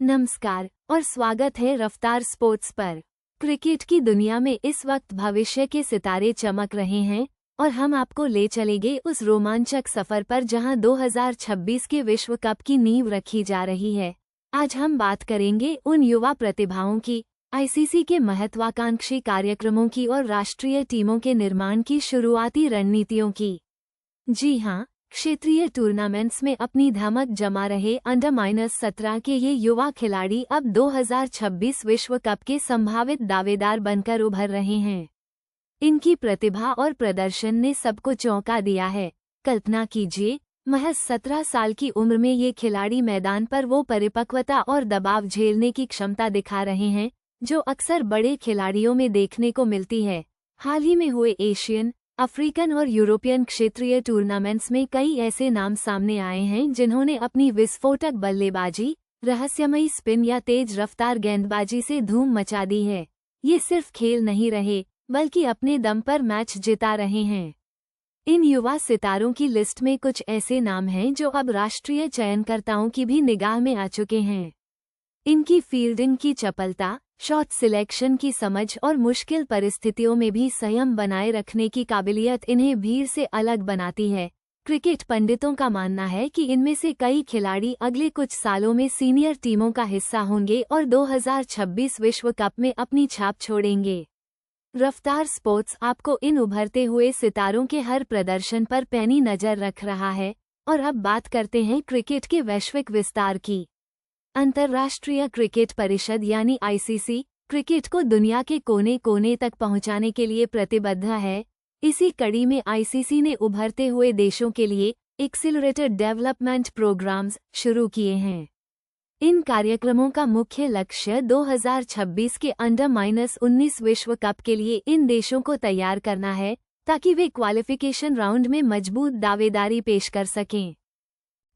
नमस्कार और स्वागत है रफ्तार स्पोर्ट्स पर। क्रिकेट की दुनिया में इस वक्त भविष्य के सितारे चमक रहे हैं और हम आपको ले चलेंगे उस रोमांचक सफर पर जहां 2026 के विश्व कप की नींव रखी जा रही है। आज हम बात करेंगे उन युवा प्रतिभाओं की, आईसीसी के महत्वाकांक्षी कार्यक्रमों की और राष्ट्रीय टीमों के निर्माण की शुरुआती रणनीतियों की। जी हाँ, क्षेत्रीय टूर्नामेंट्स में अपनी धमक जमा रहे अंडर-17 के ये युवा खिलाड़ी अब 2026 विश्व कप के संभावित दावेदार बनकर उभर रहे हैं। इनकी प्रतिभा और प्रदर्शन ने सबको चौंका दिया है। कल्पना कीजिए, महज 17 साल की उम्र में ये खिलाड़ी मैदान पर वो परिपक्वता और दबाव झेलने की क्षमता दिखा रहे हैं जो अक्सर बड़े खिलाड़ियों में देखने को मिलती है। हाल ही में हुए एशियन, अफ्रीकन और यूरोपियन क्षेत्रीय टूर्नामेंट्स में कई ऐसे नाम सामने आए हैं जिन्होंने अपनी विस्फोटक बल्लेबाजी, रहस्यमयी स्पिन या तेज रफ्तार गेंदबाजी से धूम मचा दी है। ये सिर्फ खेल नहीं रहे, बल्कि अपने दम पर मैच जिता रहे हैं। इन युवा सितारों की लिस्ट में कुछ ऐसे नाम हैं जो अब राष्ट्रीय चयनकर्ताओं की भी निगाह में आ चुके हैं। इनकी फील्डिंग की चपलता, शॉट सिलेक्शन की समझ और मुश्किल परिस्थितियों में भी संयम बनाए रखने की काबिलियत इन्हें भीड़ से अलग बनाती है। क्रिकेट पंडितों का मानना है कि इनमें से कई खिलाड़ी अगले कुछ सालों में सीनियर टीमों का हिस्सा होंगे और 2026 विश्व कप में अपनी छाप छोड़ेंगे। रफ्तार स्पोर्ट्स आपको इन उभरते हुए सितारों के हर प्रदर्शन पर पैनी नजर रख रहा है। और अब बात करते हैं क्रिकेट के वैश्विक विस्तार की। अंतर्राष्ट्रीय क्रिकेट परिषद यानी आईसीसी क्रिकेट को दुनिया के कोने कोने तक पहुंचाने के लिए प्रतिबद्ध है। इसी कड़ी में आईसीसी ने उभरते हुए देशों के लिए एक्सीलरेटेड डेवलपमेंट प्रोग्राम्स शुरू किए हैं। इन कार्यक्रमों का मुख्य लक्ष्य 2026 के अंडर-19 विश्व कप के लिए इन देशों को तैयार करना है ताकि वे क्वालिफिकेशन राउंड में मजबूत दावेदारी पेश कर सकें।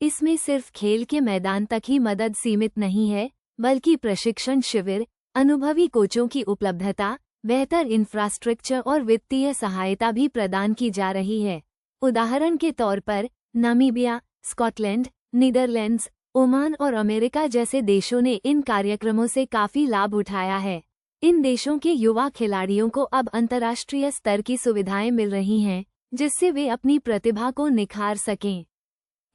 इसमें सिर्फ खेल के मैदान तक ही मदद सीमित नहीं है, बल्कि प्रशिक्षण शिविर, अनुभवी कोचों की उपलब्धता, बेहतर इंफ्रास्ट्रक्चर और वित्तीय सहायता भी प्रदान की जा रही है। उदाहरण के तौर पर नामीबिया, स्कॉटलैंड, नीदरलैंड्स, ओमान और अमेरिका जैसे देशों ने इन कार्यक्रमों से काफी लाभ उठाया है। इन देशों के युवा खिलाड़ियों को अब अंतर्राष्ट्रीय स्तर की सुविधाएं मिल रही हैं, जिससे वे अपनी प्रतिभा को निखार सकें।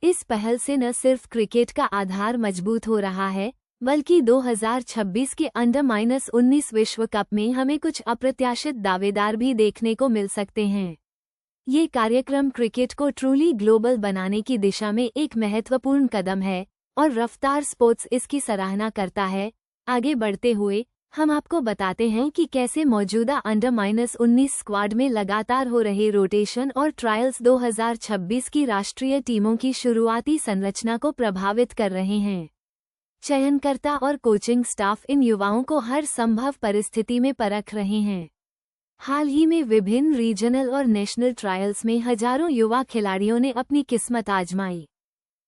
इस पहल से न सिर्फ क्रिकेट का आधार मजबूत हो रहा है, बल्कि 2026 के अंडर-19 विश्व कप में हमें कुछ अप्रत्याशित दावेदार भी देखने को मिल सकते हैं। ये कार्यक्रम क्रिकेट को ट्रूली ग्लोबल बनाने की दिशा में एक महत्वपूर्ण कदम है और रफ्तार स्पोर्ट्स इसकी सराहना करता है। आगे बढ़ते हुए हम आपको बताते हैं कि कैसे मौजूदा अंडर-19 स्क्वाड में लगातार हो रहे रोटेशन और ट्रायल्स 2026 की राष्ट्रीय टीमों की शुरुआती संरचना को प्रभावित कर रहे हैं। चयनकर्ता और कोचिंग स्टाफ इन युवाओं को हर संभव परिस्थिति में परख रहे हैं। हाल ही में विभिन्न रीजनल और नेशनल ट्रायल्स में हजारों युवा खिलाड़ियों ने अपनी किस्मत आजमाई।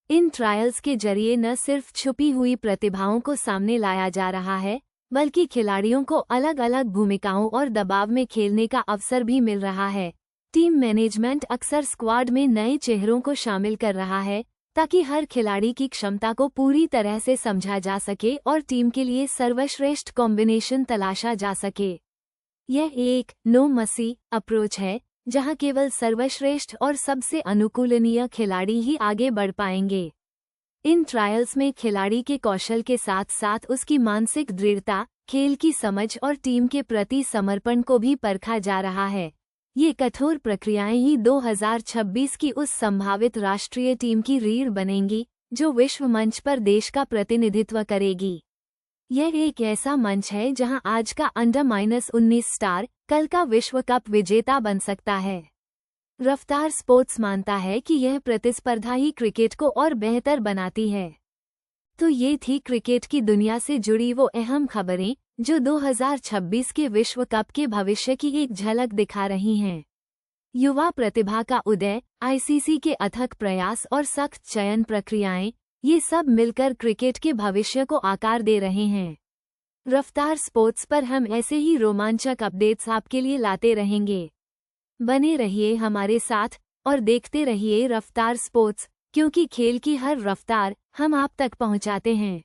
इन ट्रायल्स के जरिए न सिर्फ छुपी हुई प्रतिभाओं को सामने लाया जा रहा है, बल्कि खिलाड़ियों को अलग अलग भूमिकाओं और दबाव में खेलने का अवसर भी मिल रहा है। टीम मैनेजमेंट अक्सर स्क्वाड में नए चेहरों को शामिल कर रहा है ताकि हर खिलाड़ी की क्षमता को पूरी तरह से समझा जा सके और टीम के लिए सर्वश्रेष्ठ कॉम्बिनेशन तलाशा जा सके। यह एक नो मसी अप्रोच है, जहां केवल सर्वश्रेष्ठ और सबसे अनुकूलनीय खिलाड़ी ही आगे बढ़ पाएंगे। इन ट्रायल्स में खिलाड़ी के कौशल के साथ साथ उसकी मानसिक दृढ़ता, खेल की समझ और टीम के प्रति समर्पण को भी परखा जा रहा है। ये कठोर प्रक्रियाएं ही 2026 की उस संभावित राष्ट्रीय टीम की रीढ़ बनेंगी जो विश्व मंच पर देश का प्रतिनिधित्व करेगी। यह एक ऐसा मंच है जहां आज का अंडर-19 स्टार कल का विश्व कप विजेता बन सकता है। रफ्तार स्पोर्ट्स मानता है कि यह प्रतिस्पर्धा ही क्रिकेट को और बेहतर बनाती है। तो ये थी क्रिकेट की दुनिया से जुड़ी वो अहम खबरें जो 2026 के विश्व कप के भविष्य की एक झलक दिखा रही हैं। युवा प्रतिभा का उदय, आईसीसी के अथक प्रयास और सख्त चयन प्रक्रियाएं, ये सब मिलकर क्रिकेट के भविष्य को आकार दे रहे हैं। रफ्तार स्पोर्ट्स पर हम ऐसे ही रोमांचक अपडेट्स आपके लिए लाते रहेंगे। बने रहिए हमारे साथ और देखते रहिए रफ्तार स्पोर्ट्स, क्योंकि खेल की हर रफ्तार हम आप तक पहुंचाते हैं।